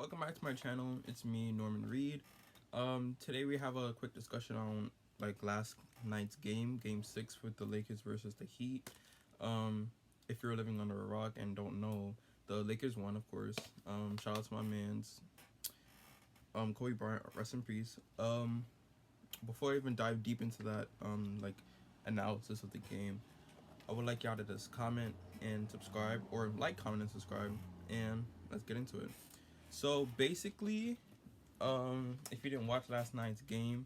Welcome back to my channel. It's me, Norman Reed. Today we have a quick discussion on last night's game 6 with the Lakers versus the Heat. If you're living under a rock and don't know, the Lakers won, of course. Shout out to my man's Kobe Bryant, rest in peace. Before I even dive deep into that analysis of the game, I would like y'all to just comment and subscribe, or comment, and subscribe, and let's get into it. So basically, if you didn't watch last night's game,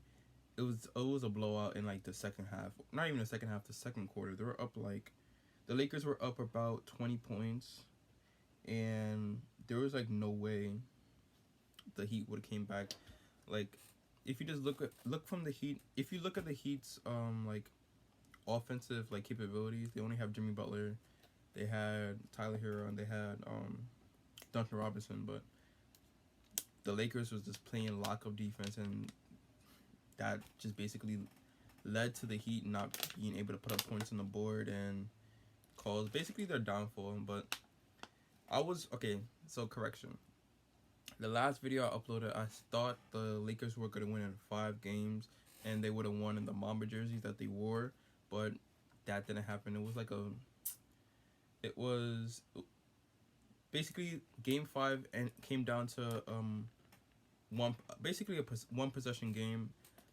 it was a blowout in the second half. Not even the second half, the second quarter. They were up the Lakers were up about 20 points, and there was no way the Heat would have came back. If you just look from the Heat, if you look at the Heat's offensive capabilities, they only have Jimmy Butler, they had Tyler Hero, and they had Duncan Robinson, but the Lakers was just playing lock-up defense, and that just basically led to the Heat not being able to put up points on the board and caused basically their downfall. But so correction. The last video I uploaded, I thought the Lakers were going to win in 5 games, and they would have won in the Mamba jerseys that they wore, but that didn't happen. It was basically game 5 and came down to one possession game.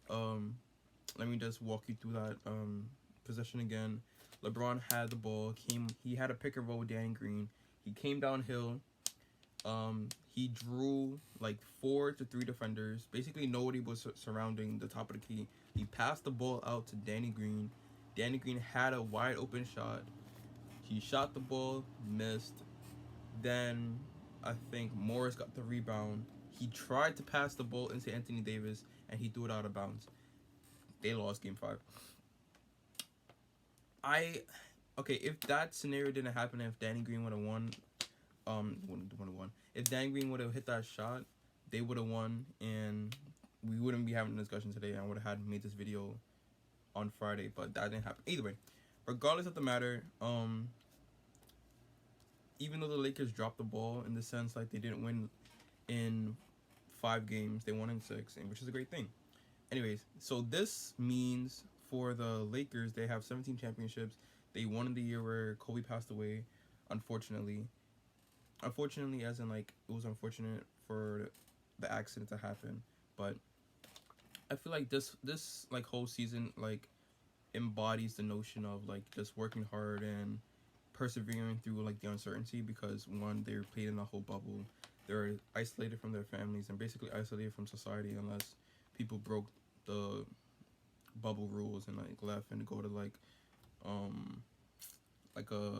Let me just walk you through that possession again. LeBron had the ball. He had a pick and roll with Danny Green. He came downhill. He drew 4 to 3 defenders. Basically, nobody was surrounding the top of the key. He passed the ball out to Danny Green. Danny Green had a wide open shot. He shot the ball, missed. Then I think Morris got the rebound. He tried to pass the ball into Anthony Davis, and he threw it out of bounds. They lost game 5. If that scenario didn't happen, if Danny Green would have won, if Danny Green would have hit that shot, they would have won, and we wouldn't be having a discussion today. I would have had made this video on Friday, but that didn't happen. Either way, regardless of the matter, even though the Lakers dropped the ball in the sense they didn't win in 5 games, they won in 6, and which is a great thing. Anyways, so this means for the Lakers, they have 17 championships. They won in the year where Kobe passed away, unfortunately. Unfortunately, as in it was unfortunate for the accident to happen, but I feel this whole season embodies the notion of just working hard and persevering through the uncertainty, because one, they're played in a whole bubble. They're isolated from their families and basically isolated from society unless people broke the bubble rules and left and go to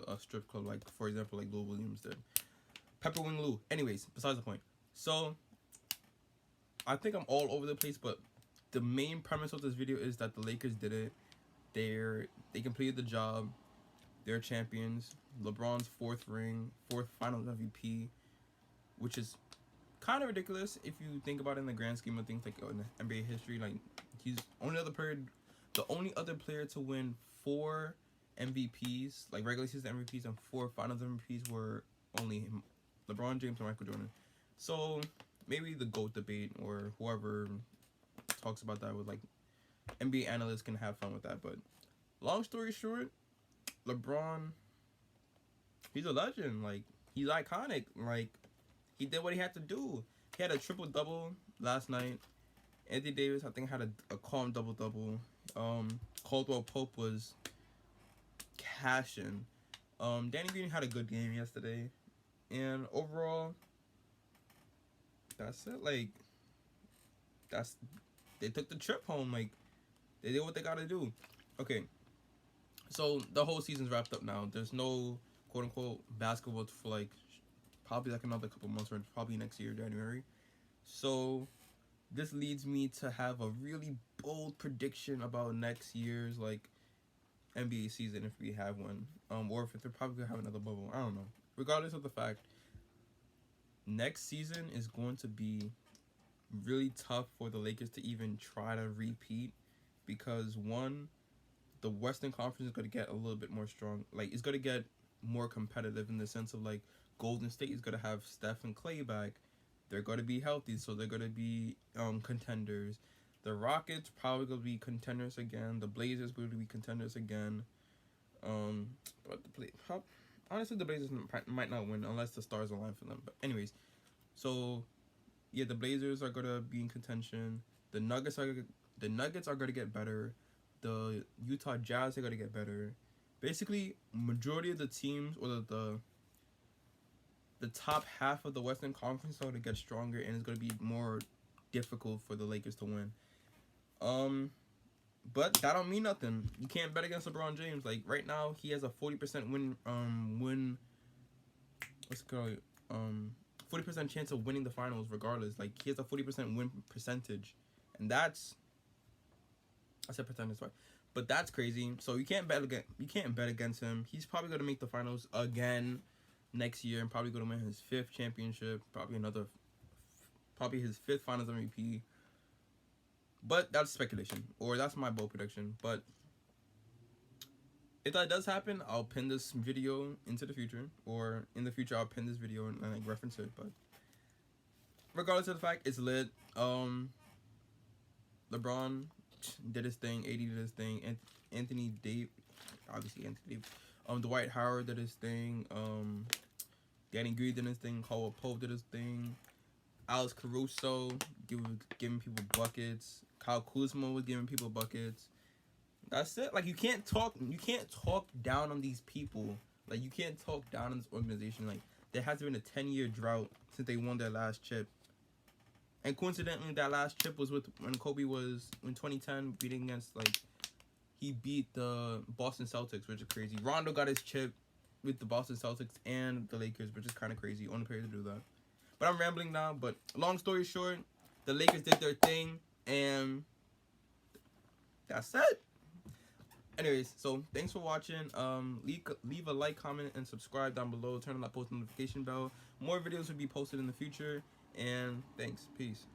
a strip club, for example Lou Williams did. Pepperwing Lou. Anyways, besides the point. So I think I'm all over the place, but the main premise of this video is that the Lakers did it. They completed the job. They're champions. LeBron's 4th Finals MVP, which is kind of ridiculous if you think about it in the grand scheme of things, in NBA history. He's the only other player to win 4 MVPs, regular season MVPs, and 4 Finals MVPs were only him, LeBron James and Michael Jordan. So maybe the GOAT debate or whoever talks about that with NBA analysts can have fun with that. But long story short, LeBron, he's a legend. He's iconic. He did what he had to do. He had a triple-double last night. Anthony Davis, I think, had a calm double-double. Caldwell Pope was cashing. Danny Green had a good game yesterday. And overall, that's it. They took the trip home. They did what they gotta do. Okay. So the whole season's wrapped up now. There's no quote unquote basketball for probably another couple months, or probably next year, January. So this leads me to have a really bold prediction about next year's NBA season, if we have one, or if they're probably gonna have another bubble. I don't know. Regardless of the fact, next season is going to be really tough for the Lakers to even try to repeat, because one, the Western Conference is going to get a little bit more strong. It's going to get more competitive in the sense of Golden State is going to have Steph and Clay back. They're going to be healthy, so they're going to be contenders. The Rockets probably going to be contenders again. The Blazers going to be contenders again. But honestly, the Blazers might not win unless the stars align for them. But anyways, so yeah, the Blazers are going to be in contention. The Nuggets are going to get better. The Utah Jazz are going to get better. Basically, majority of the teams, or the top half of the Western Conference are going to get stronger, and it's going to be more difficult for the Lakers to win. But that don't mean nothing. You can't bet against LeBron James. Like right now, he has a 40% win. What's it called? 40% chance of winning the finals, regardless. Like he has a 40% win percentage, and I said percentage, right? But that's crazy. So you can't bet against him. He's probably gonna make the finals again next year, and probably gonna win his 5th championship. Probably his 5th Finals MVP. But that's speculation, or that's my bold prediction. But if that does happen, I'll pin this video into the future, or in the future I'll pin this video and like reference it. But regardless of the fact, it's lit. LeBron did his thing. AD did his thing. And Anthony Davis. Dwight Howard did his thing. Danny Green did his thing. Caldwell Pope did his thing. Alex Caruso giving people buckets. Kyle Kuzma was giving people buckets. That's it. Like you can't talk down on these people. Like you can't talk down on this organization. Like there has been a 10-year drought since they won their last chip. And coincidentally, that last chip was when Kobe was in 2010 beating against he beat the Boston Celtics, which is crazy. Rondo got his chip with the Boston Celtics and the Lakers, which is kind of crazy. Only player to do that. But I'm rambling now. But long story short, the Lakers did their thing, and that's it. Anyways, so thanks for watching. Leave a like, comment, and subscribe down below. Turn on that post notification bell. More videos will be posted in the future. And thanks. Peace.